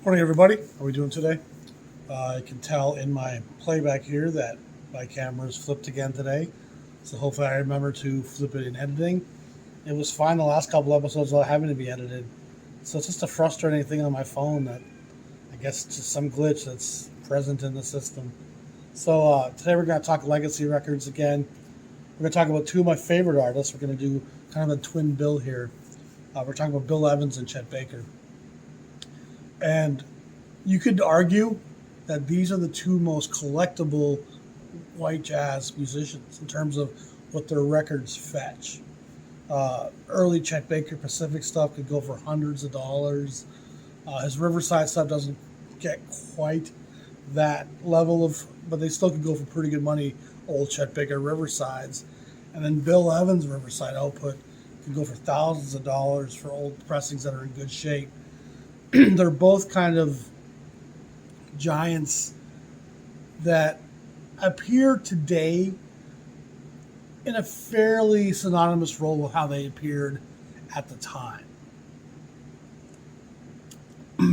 Morning, everybody. How are we doing today? I can tell in my playback here that my camera is flipped again today. So hopefully I remember to flip it in editing. It was fine the last couple episodes without having to be edited. So it's just a frustrating thing on my phone that I guess it's just some glitch that's present in the system. So today we're going to talk legacy records again. We're going to talk about two of my favorite artists. We're going to do kind of a twin bill here. We're talking about Bill Evans and Chet Baker. And you could argue that these are the two most collectible white jazz musicians in terms of what their records fetch. Early Chet Baker Pacific stuff could go for hundreds of dollars. His Riverside stuff doesn't get quite that level of, but they still could go for pretty good money, old Chet Baker Riversides. And then Bill Evans' Riverside output could go for thousands of dollars for old pressings that are in good shape. They're both kind of giants that appear today in a fairly synonymous role with how they appeared at the time.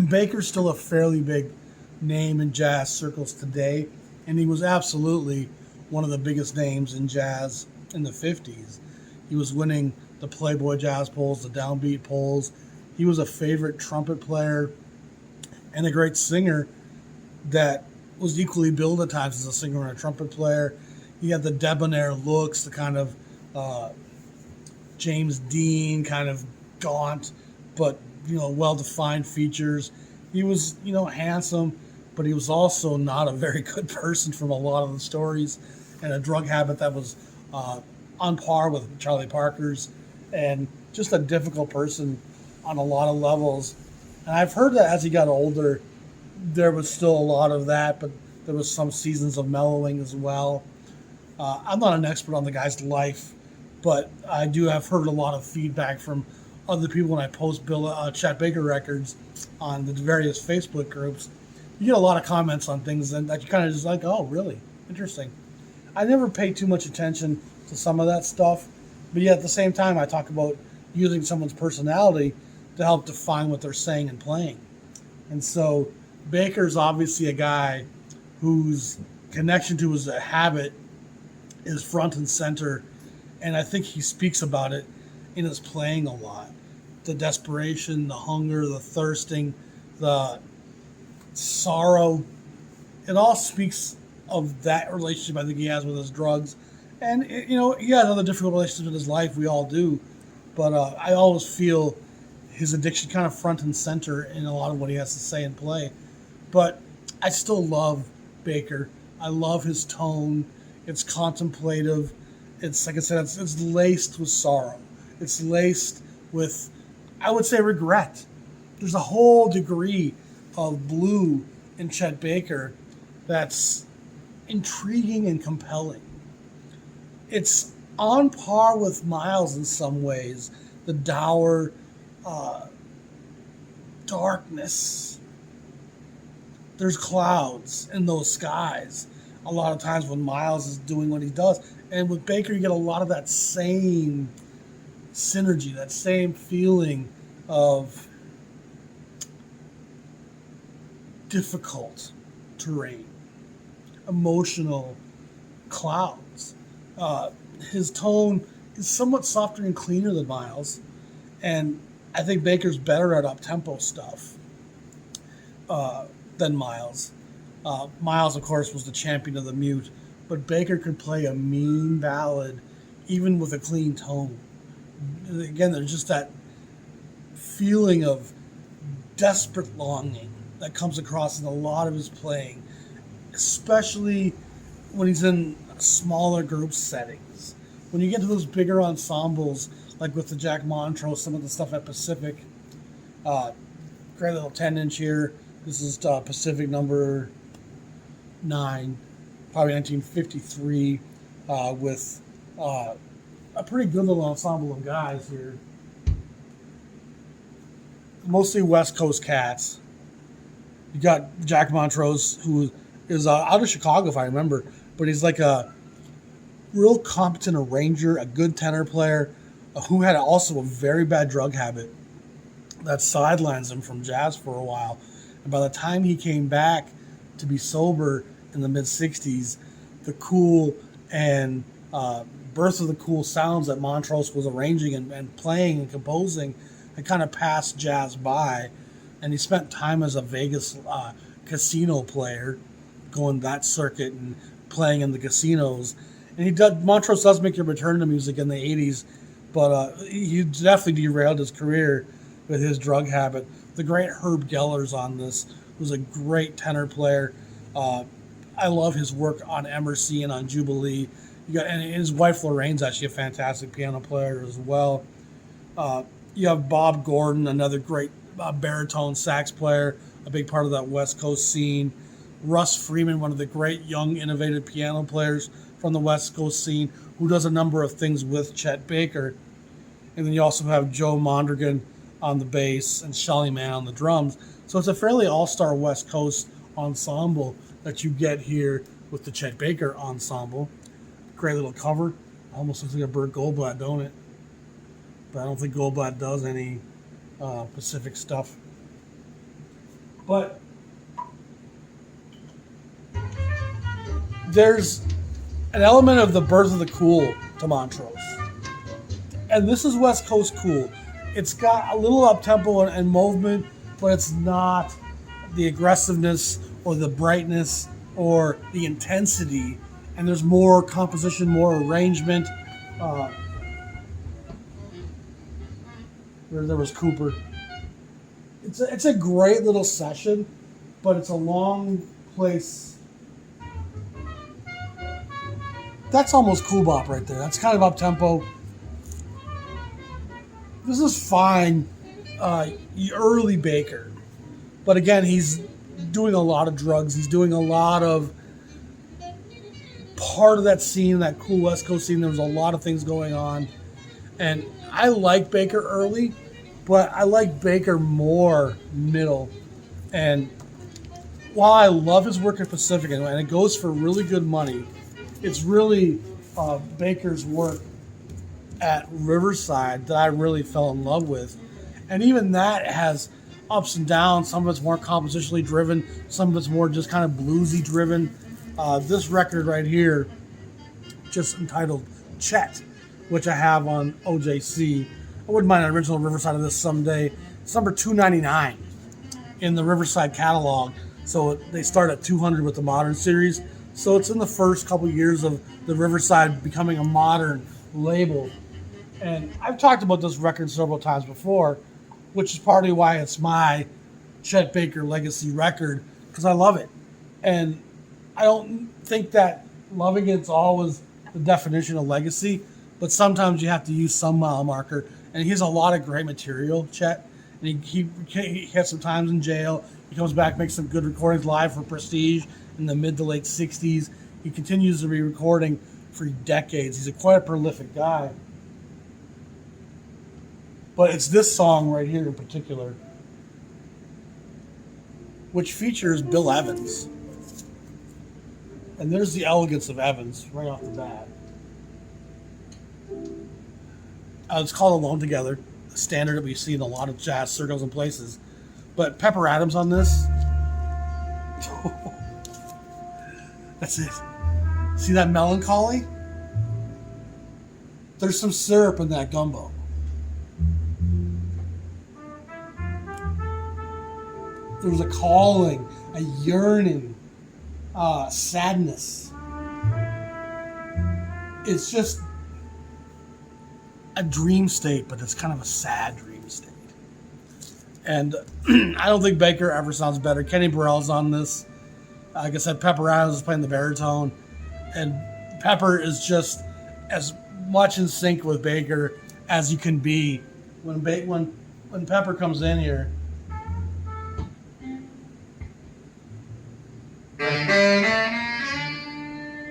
Baker's still a fairly big name in jazz circles today, and he was absolutely one of the biggest names in jazz in the 50s. He was winning the Playboy Jazz polls, the Downbeat polls. He was a favorite trumpet player and a great singer that was equally billed at times as a singer and a trumpet player. He had the debonair looks, the kind of James Dean kind of gaunt, but well-defined features. He was handsome, but he was also not a very good person from a lot of the stories, and a drug habit that was on par with Charlie Parker's, and just a difficult person on a lot of levels. And I've heard that as he got older, there was still a lot of that, but there was some seasons of mellowing as well. I'm not an expert on the guy's life, but I do have heard a lot of feedback from other people when I post Chet Baker records on the various Facebook groups. You get a lot of comments on things and that you kind of just like, oh, really? Interesting. I never pay too much attention to some of that stuff, but yet at the same time, I talk about using someone's personality to help define what they're saying and playing. And so Baker's obviously a guy whose connection to his habit is front and center, and I think he speaks about it in his playing a lot. The desperation, the hunger, the thirsting, the sorrow, it all speaks of that relationship I think he has with his drugs. And, he has other difficult relationships in his life, we all do, but I always feel his addiction kind of front and center in a lot of what he has to say and play. But I still love Baker. I love his tone. It's contemplative. It's, like I said, it's laced with sorrow. It's laced with, I would say, regret. There's a whole degree of blue in Chet Baker that's intriguing and compelling. It's on par with Miles in some ways. The dour darkness. There's clouds in those skies a lot of times when Miles is doing what he does. And with Baker, you get a lot of that same synergy, that same feeling of difficult terrain, emotional clouds. His tone is somewhat softer and cleaner than Miles, and I think Baker's better at up-tempo stuff than Miles. Miles, of course, was the champion of the mute, but Baker could play a mean ballad even with a clean tone. Again, there's just that feeling of desperate longing that comes across in a lot of his playing, especially when he's in smaller group settings. When you get to those bigger ensembles, like with the Jack Montrose, some of the stuff at Pacific, great little 10-inch here. This is Pacific number 9, probably 1953, with a pretty good little ensemble of guys here. Mostly West Coast cats. You got Jack Montrose, who is out of Chicago, if I remember, but he's like a real competent arranger, a good tenor player, who had also a very bad drug habit that sidelines him from jazz for a while. And by the time he came back to be sober in the mid 60s, the cool and birth of the cool sounds that Montrose was arranging and playing and composing had kind of passed jazz by. And he spent time as a Vegas casino player, going that circuit and playing in the casinos. And Montrose does make a return to music in the 80s, but he definitely derailed his career with his drug habit. The great Herb Geller's on this, who's a great tenor player. I love his work on Emerson and on Jubilee. And his wife Lorraine's actually a fantastic piano player as well. You have Bob Gordon, another great baritone sax player, a big part of that West Coast scene. Russ Freeman, one of the great young innovative piano players from the West Coast scene, who does a number of things with Chet Baker. And then you also have Joe Mondragon on the bass and Shelly Manne on the drums. So it's a fairly all-star West Coast ensemble that you get here with the Chet Baker ensemble. Great little cover. Almost looks like a Burt Goldblatt, don't it? But I don't think Goldblatt does any Pacific stuff. But there's an element of the birth of the cool to Montrose. And this is West Coast cool. It's got a little up-tempo and movement, but it's not the aggressiveness or the brightness or the intensity. And there's more composition, more arrangement. There was Cooper. It's a great little session, but it's a long place. That's almost cool bop right there. That's kind of up tempo. This is fine, early Baker, but again, he's doing a lot of drugs. He's doing a lot of part of that scene, that cool West Coast scene. There was a lot of things going on, and I like Baker early, but I like Baker more middle. And while I love his work at Pacific, and it goes for really good money, it's really Baker's work at Riverside that I really fell in love with. And even that has ups and downs. Some of it's more compositionally driven, some of it's more just kind of bluesy driven. This record right here, just entitled Chet, which I have on OJC. I wouldn't mind an original Riverside of this someday. It's number 299 in the Riverside catalog. So they start at 200 with the Modern series. So it's in the first couple years of the Riverside becoming a modern label. And I've talked about this record several times before, which is partly why it's my Chet Baker legacy record, because I love it. And I don't think that loving it's always the definition of legacy, but sometimes you have to use some mile marker. And he has a lot of great material, Chet. And he had some times in jail. He comes back, makes some good recordings live for Prestige in the mid to late 60s. He continues to be recording for decades. He's quite a prolific guy. But it's this song right here in particular, which features Bill Evans. And there's the elegance of Evans right off the bat. It's called Alone Together, a standard that we see in a lot of jazz circles and places. But Pepper Adams on this, that's it. See that melancholy? There's some syrup in that gumbo. There's a calling, a yearning, sadness. It's just a dream state, but it's kind of a sad dream state. And I don't think Baker ever sounds better. Kenny Burrell's on this. Like I said, Pepper Adams is playing the baritone. And Pepper is just as much in sync with Baker as you can be. When Pepper comes in here,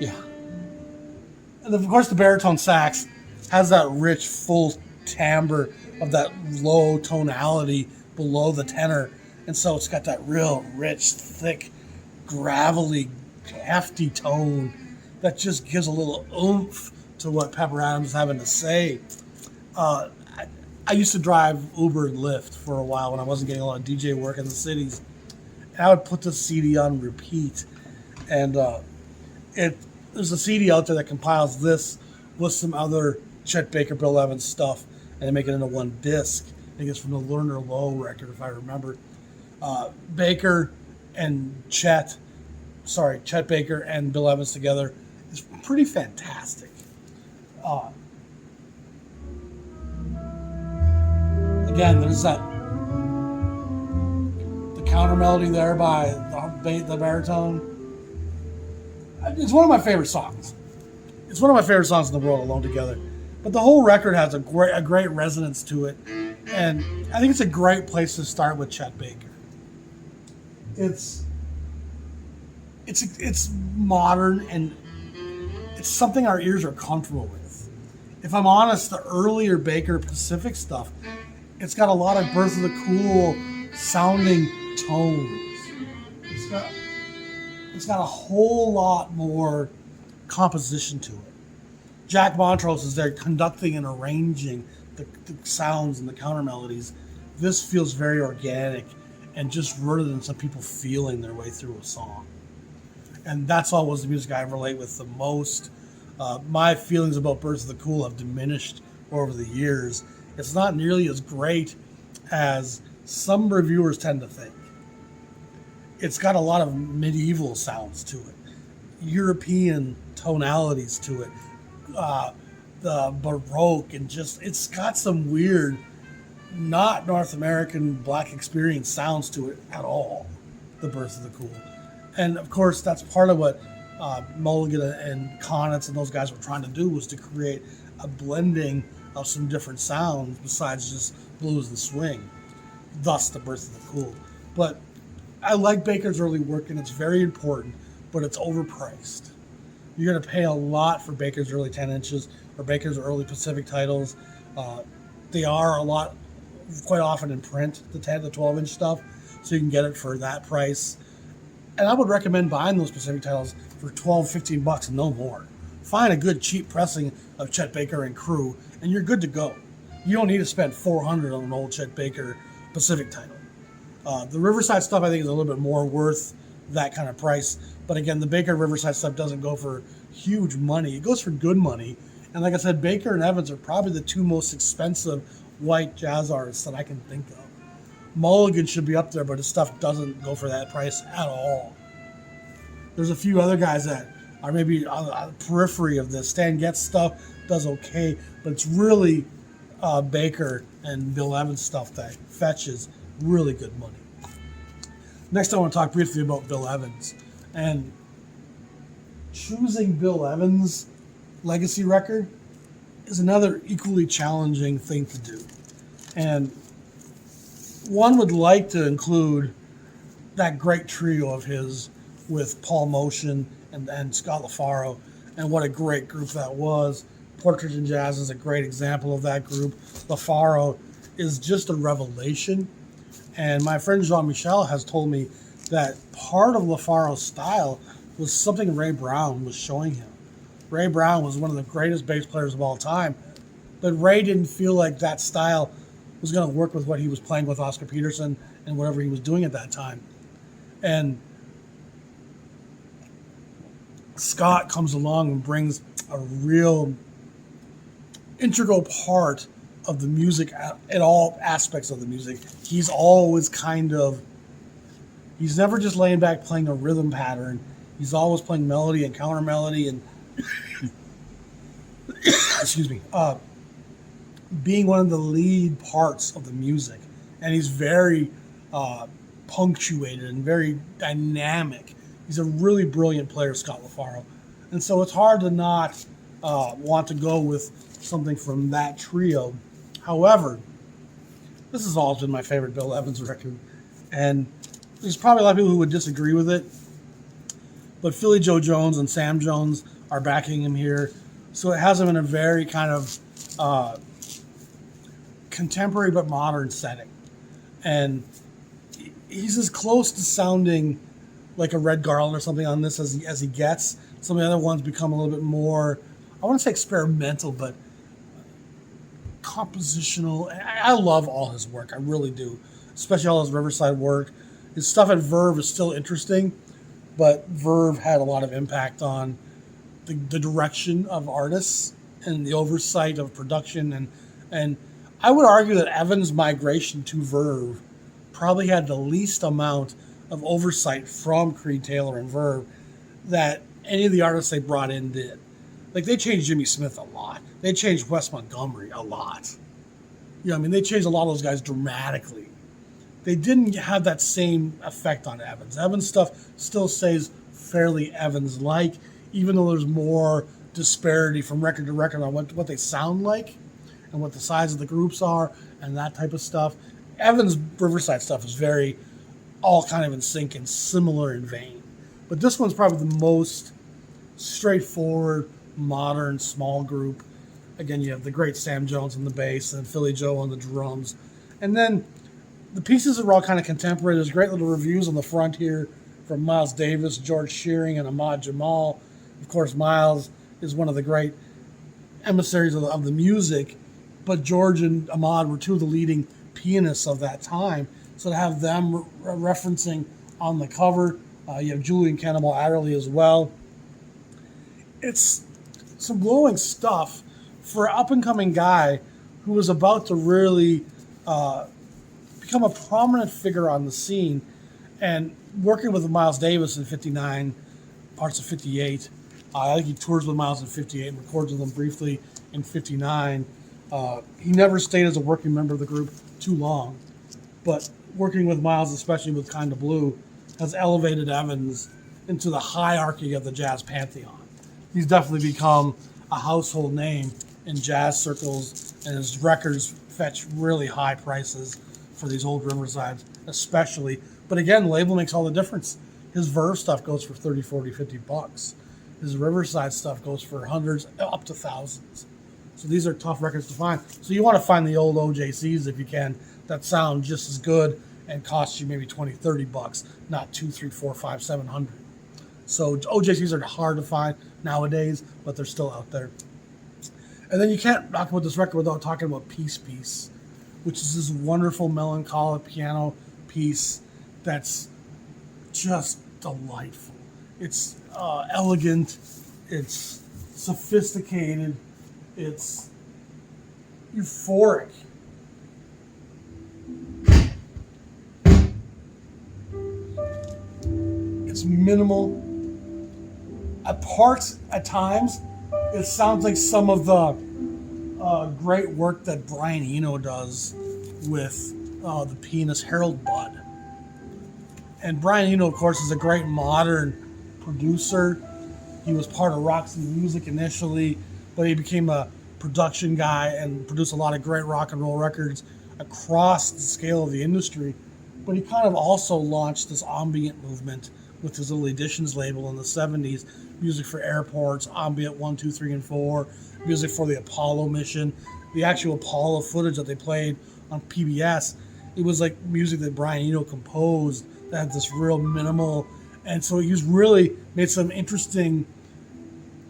yeah. And of course the baritone sax has that rich, full timbre of that low tonality below the tenor. And so it's got that real rich, thick, gravelly, hefty tone that just gives a little oomph to what Pepper Adams is having to say. I used to drive Uber and Lyft for a while when I wasn't getting a lot of DJ work in the cities. And I would put the CD on repeat, and it there's a CD out there that compiles this with some other Chet Baker, Bill Evans stuff, and they make it into one disc. I think it's from the Lerner Lowe record, if I remember. Baker and Chet Baker and Bill Evans together is pretty fantastic. Again, there's the counter melody there by the baritone. It's one of my favorite songs. It's one of my favorite songs in the world, Alone Together. But the whole record has a great resonance to it, and I think it's a great place to start with Chet Baker. It's modern, and it's something our ears are comfortable with. If I'm honest, the earlier Baker Pacific stuff, it's got a lot of Birth of the Cool sounding tones. It's got a whole lot more composition to it. Jack Montrose is there conducting and arranging the sounds and the counter melodies. This feels very organic and just rooted in some people feeling their way through a song. And that's always the music I relate with the most. My feelings about Birth of the Cool have diminished over the years. It's not nearly as great as some reviewers tend to think. It's got a lot of medieval sounds to it, European tonalities to it, the Baroque, and just it's got some weird, not North American Black experience sounds to it at all. The Birth of the Cool, and of course that's part of what Mulligan and Conitz and those guys were trying to do, was to create a blending of some different sounds besides just blues and swing. Thus, the Birth of the Cool. But I like Baker's early work, and it's very important, but it's overpriced. You're going to pay a lot for Baker's early 10 inches or Baker's early Pacific titles. They are a lot, quite often in print, the 10 to 12 inch stuff, so you can get it for that price. And I would recommend buying those Pacific titles for $12-15 and no more. Find a good cheap pressing of Chet Baker and crew, and you're good to go. You don't need to spend $400 on an old Chet Baker Pacific title. The Riverside stuff, I think, is a little bit more worth that kind of price. But again, the Baker Riverside stuff doesn't go for huge money. It goes for good money. And like I said, Baker and Evans are probably the two most expensive white jazz artists that I can think of. Mulligan should be up there, but his stuff doesn't go for that price at all. There's a few other guys that are maybe on the periphery of this. Stan Getz stuff does okay, but it's really Baker and Bill Evans stuff that fetches really good money. Next, I want to talk briefly about Bill Evans. And choosing Bill Evans' legacy record is another equally challenging thing to do. And one would like to include that great trio of his with Paul Motion and Scott LaFaro, and what a great group that was. Portrait in Jazz is a great example of that group. LaFaro is just a revelation. And my friend Jean-Michel has told me that part of LaFaro's style was something Ray Brown was showing him. Ray Brown was one of the greatest bass players of all time, but Ray didn't feel like that style was going to work with what he was playing with Oscar Peterson and whatever he was doing at that time. And Scott comes along and brings a real integral part of the music at all aspects of the music. He's always he's never just laying back playing a rhythm pattern. He's always playing melody and counter melody and excuse me, being one of the lead parts of the music. And he's very punctuated and very dynamic. He's a really brilliant player, Scott LaFaro. And so it's hard to not want to go with something from that trio. However, this has always been my favorite Bill Evans record. And there's probably a lot of people who would disagree with it. But Philly Joe Jones and Sam Jones are backing him here. So it has him in a very kind of contemporary but modern setting. And he's as close to sounding like a Red Garland or something on this as he gets. Some of the other ones become a little bit more, I want to say experimental, but compositional. I love all his work. I really do. Especially all his Riverside work. His stuff at Verve is still interesting, but Verve had a lot of impact on the direction of artists and the oversight of production. And I would argue that Evans' migration to Verve probably had the least amount of oversight from Creed Taylor and Verve that any of the artists they brought in did. Like, they changed Jimmy Smith a lot. They changed Wes Montgomery a lot. You know, I mean, they changed a lot of those guys dramatically. They didn't have that same effect on Evans. Evans' stuff still stays fairly Evans-like, even though there's more disparity from record to record on what they sound like and what the size of the groups are and that type of stuff. Evans' Riverside stuff is very all kind of in sync and similar in vein. But this one's probably the most straightforward, modern, small group. Again, you have the great Sam Jones on the bass and Philly Joe on the drums. And then the pieces are all kind of contemporary. There's great little reviews on the front here from Miles Davis, George Shearing, and Ahmad Jamal. Of course, Miles is one of the great emissaries of the music, but George and Ahmad were two of the leading pianists of that time. So to have them referencing on the cover, you have Julian Cannibal Adderley as well. It's some glowing stuff for an up-and-coming guy who was about to really become a prominent figure on the scene. And working with Miles Davis in 59, parts of 58, I think he tours with Miles in 58 and records with him briefly in 59. He never stayed as a working member of the group too long, but working with Miles, especially with Kinda Blue, has elevated Evans into the hierarchy of the jazz pantheon. He's definitely become a household name in jazz circles, and his records fetch really high prices for these old Riversides, especially. But again, label makes all the difference. His Verve stuff goes for 30, 40, 50 bucks. His Riverside stuff goes for hundreds, up to thousands. So these are tough records to find. So you want to find the old OJCs if you can that sound just as good and cost you maybe 20, 30 bucks, not 2, 3, 4, 5, 700. So OJCs are hard to find nowadays, but they're still out there. And then you can't talk about this record without talking about Peace Piece, which is this wonderful melancholic piano piece that's just delightful. It's elegant, it's sophisticated, it's euphoric. It's minimal. At parts, at times, it sounds like some of the great work that Brian Eno does with the pianist Harold Budd. And Brian Eno, of course, is a great modern producer. He was part of Roxy Music initially, but he became a production guy and produced a lot of great rock and roll records across the scale of the industry. But he kind of also launched this ambient movement with his little Editions label in the 70s, music for airports, Ambient 1, 2, 3, and 4, music for the Apollo mission, the actual Apollo footage that they played on PBS. It was like music that Brian Eno composed that had this real minimal, and so he's really made some interesting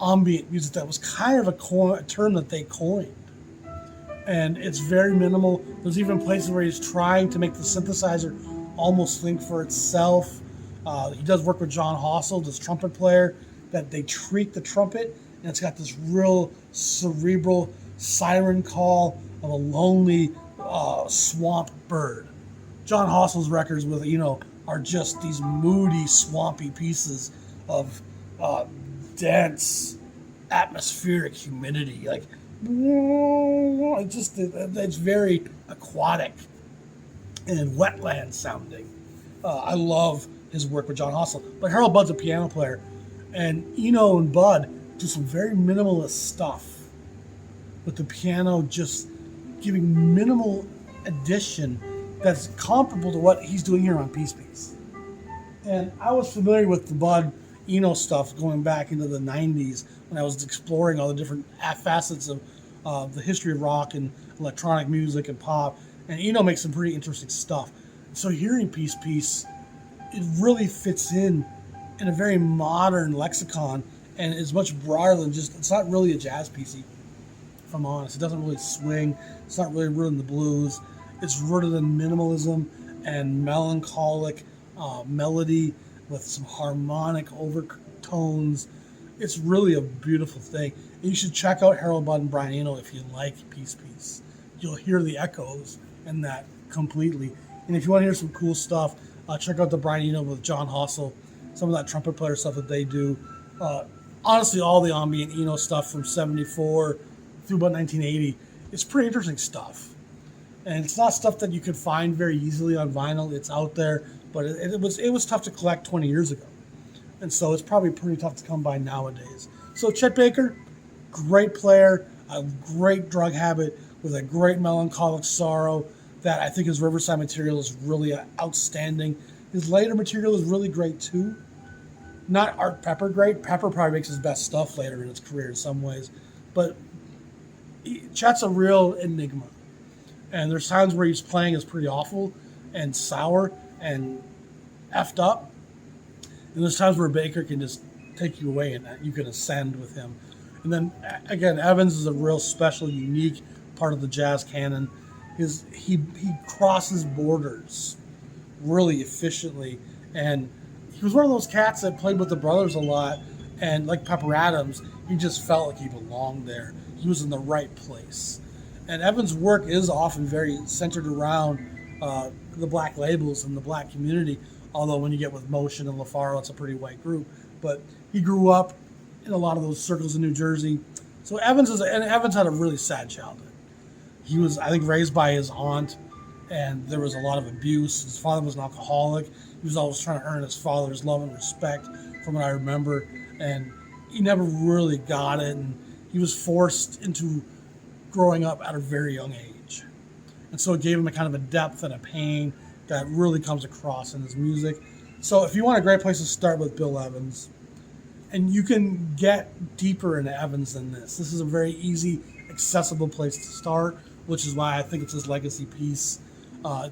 ambient music that was kind of a term that they coined. And it's very minimal. There's even places where he's trying to make the synthesizer almost think for itself. He does work with John Hossel, this trumpet player, that they treat the trumpet, and it's got this real cerebral siren call of a lonely swamp bird. John Hossel's records with are just these moody, swampy pieces of dense atmospheric humidity. Like, it's very aquatic and wetland sounding. I love his work with John Hossel. But Harold Budd's a piano player, and Eno and Budd do some very minimalist stuff with the piano just giving minimal addition that's comparable to what he's doing here on Peace Piece. And I was familiar with the Budd Eno stuff going back into the 90s when I was exploring all the different facets of the history of rock and electronic music and pop. And Eno makes some pretty interesting stuff. So hearing Peace Piece, it really fits in a very modern lexicon and is much broader than just, it's not really a jazz piece, if I'm honest. It doesn't really swing. It's not really rooted in the blues. It's rooted in minimalism and melancholic melody with some harmonic overtones. It's really a beautiful thing. And you should check out Harold Budd and Brian Eno if you like Peace Peace. You'll hear the echoes in that completely. And if you want to hear some cool stuff, check out the Brian Eno with John Hossel, some of that trumpet player stuff that they do. Honestly, all the ambient Eno stuff from 74 through about 1980, it's pretty interesting stuff. And it's not stuff that you could find very easily on vinyl. It's out there, but it was tough to collect 20 years ago. And so it's probably pretty tough to come by nowadays. So Chet Baker, great player, a great drug habit with a great melancholic sorrow that I think his Riverside material is really outstanding. His later material is really great too. Not Art Pepper great. Pepper probably makes his best stuff later in his career in some ways. But Chet's a real enigma. And there's times where he's playing is pretty awful and sour and effed up. And there's times where Baker can just take you away and you can ascend with him. And then, again, Evans is a real special, unique part of the jazz canon. He crosses borders really efficiently. And he was one of those cats that played with the brothers a lot. And like Pepper Adams, he just felt like he belonged there. He was in the right place. And Evans' work is often very centered around the black labels and the black community, although when you get with Motion and LaFaro, it's a pretty white group. But he grew up in a lot of those circles in New Jersey. So Evans had a really sad childhood. He was, I think, raised by his aunt, and there was a lot of abuse. His father was an alcoholic. He was always trying to earn his father's love and respect, from what I remember, and he never really got it, and he was forced into growing up at a very young age. And so it gave him a kind of a depth and a pain that really comes across in his music. So if you want a great place to start with Bill Evans, and you can get deeper into Evans than this. This is a very easy, accessible place to start, which is why I think it's his legacy piece.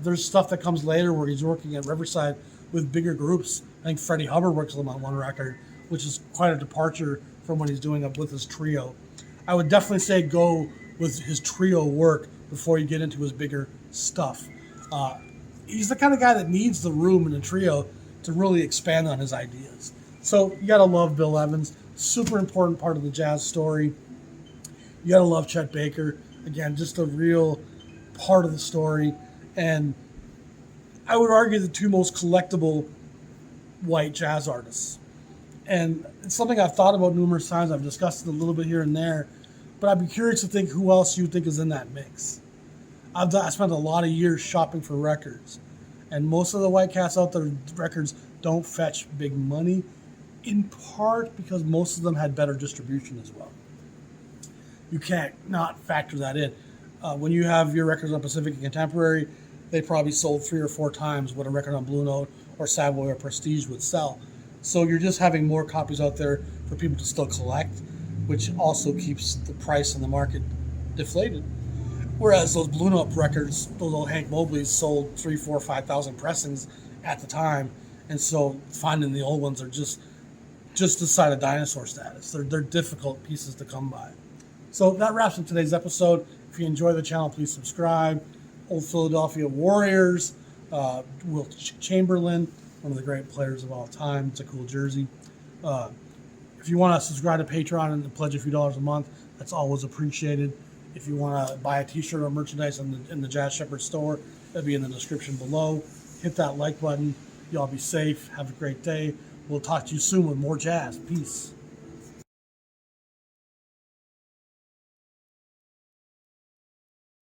There's stuff that comes later where he's working at Riverside with bigger groups. I think Freddie Hubbard works with him on one record, which is quite a departure from what he's doing up with his trio. I would definitely say go with his trio work before you get into his bigger stuff. He's the kind of guy that needs the room in a trio to really expand on his ideas. So you gotta love Bill Evans, super important part of the jazz story. You gotta love Chet Baker, again, just a real part of the story. And I would argue the two most collectible white jazz artists. And it's something I've thought about numerous times. I've discussed it a little bit here and there. But I'd be curious to think who else you think is in that mix. I spent a lot of years shopping for records. And most of the white cats out there, records don't fetch big money, in part because most of them had better distribution as well. You can't not factor that in. When you have your records on Pacific and Contemporary, they probably sold 3 or 4 times what a record on Blue Note or Savoy or Prestige would sell. So you're just having more copies out there for people to still collect, which also keeps the price in the market deflated. Whereas those Blue Note records, those old Hank Mobleys, sold 3, 4, 5,000 pressings at the time, and so finding the old ones are just beside a dinosaur status. They're difficult pieces to come by. So that wraps up today's episode. If you enjoy the channel, please subscribe. Old Philadelphia Warriors, Wilt Chamberlain, one of the great players of all time. It's a cool jersey. If you want to subscribe to Patreon and pledge a few dollars a month, that's always appreciated. If you want to buy a t-shirt or merchandise in the Jazz Shepherd store, that'll be in the description below. Hit that like button. Y'all be safe. Have a great day. We'll talk to you soon with more jazz. Peace.